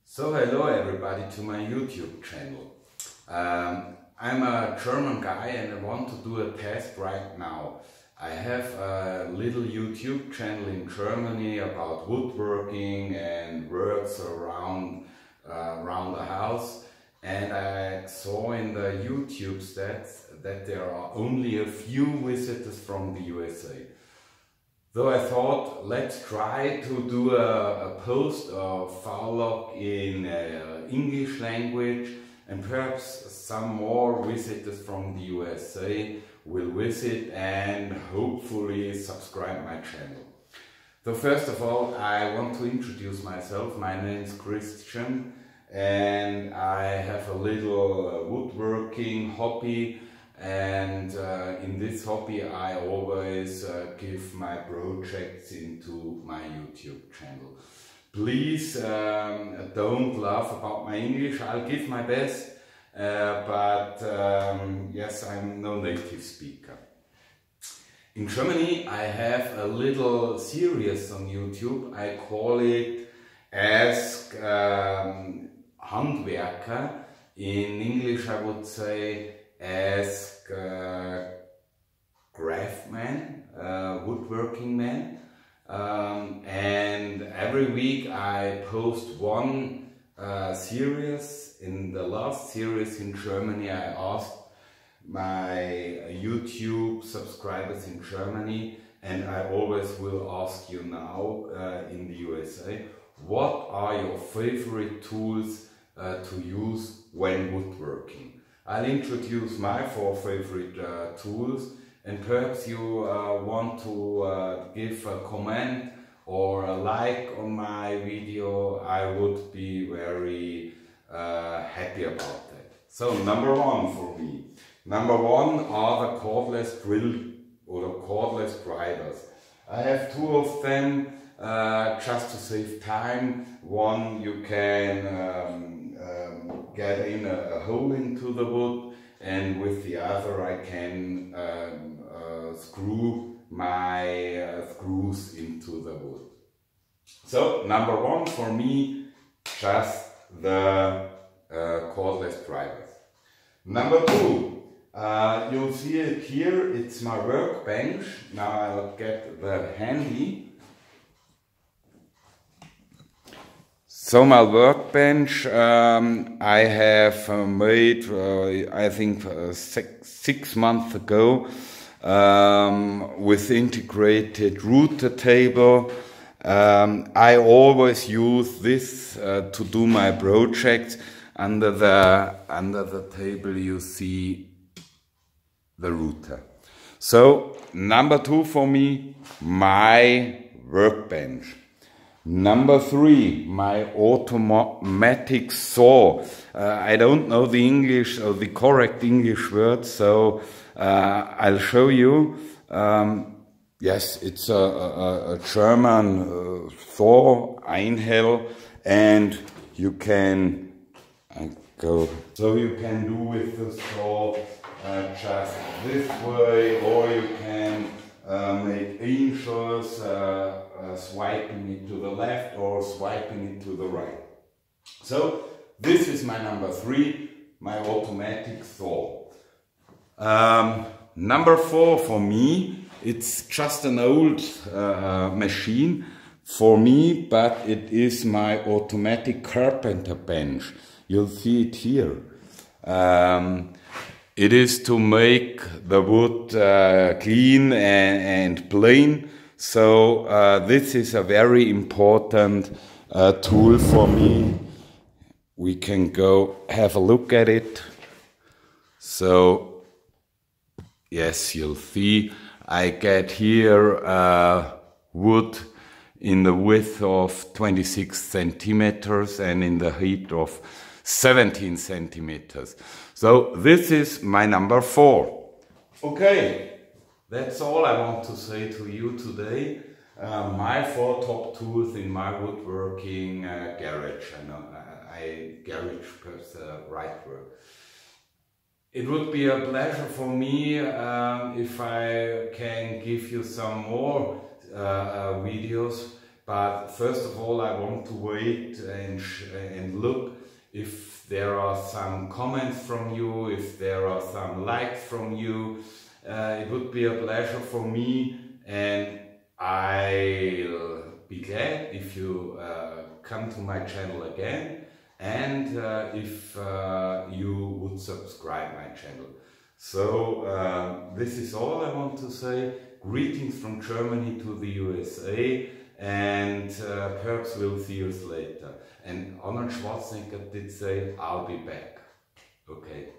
So hello everybody to my YouTube channel. I'm a German guy and I want to do a test right now. I have a little YouTube channel in Germany about woodworking and works around the house, and I saw in the YouTube stats that there are only a few visitors from the USA. So I thought, let's try to do a post or vlog in English language, and perhaps some more visitors from the USA will visit and hopefully subscribe my channel. So first of all, I want to introduce myself. My name is Christian and I have a little woodworking hobby. And in this hobby I always give my projects into my YouTube channel. Please don't laugh about my English, I'll give my best, but yes, I'm no native speaker. In Germany I have a little series on YouTube. I call it Ask Handwerker. In English I would say Ask craftsmen, woodworking men, and every week I post one series. In the last series in Germany I asked my YouTube subscribers in Germany, and I always will ask you now in the USA, what are your favorite tools to use when woodworking? I'll introduce my 4 favorite tools, and perhaps you want to give a comment or a like on my video. I would be very happy about that. So number 1 for me. Number 1 are the cordless drill or the cordless drivers. I have 2 of them just to save time. One you can get in a hole into the wood, and with the other I can screw my screws into the wood. So number 1 for me, just the cordless drivers. Number 2, you'll see it here, it's my workbench. Now I'll get the handy. So my workbench I have made, I think 6 months ago, with integrated router table. I always use this to do my projects. Under the table you see the router. So number 2 for me, my workbench. Number 3, my automatic saw. I don't know the English or the correct English word, so I'll show you. Yes, it's a German saw, eingesetzte, and you can go. So you can do with the saw just this way, or you can make angles, swiping it to the left or swiping it to the right. So this is my number 3, my automatic saw. Number 4 for me, it's just an old machine for me, but it is my automatic carpenter bench. You'll see it here. It is to make the wood clean and plain. So this is a very important tool for me. We can go have a look at it. So yes, you'll see I get here wood in the width of 26 centimeters and in the height of 17 centimeters. So this is my number 4. Okay. That's all I want to say to you today. My 4 top tools in my woodworking garage. Garage is the right word. It would be a pleasure for me if I can give you some more videos, but first of all I want to wait and look if there are some comments from you, if there are some likes from you. It would be a pleasure for me, and I'll be glad if you come to my channel again, and if you would subscribe my channel. So this is all I want to say. Greetings from Germany to the USA, and perhaps we'll see you later. And Arnold Schwarzenegger did say, I'll be back. Okay.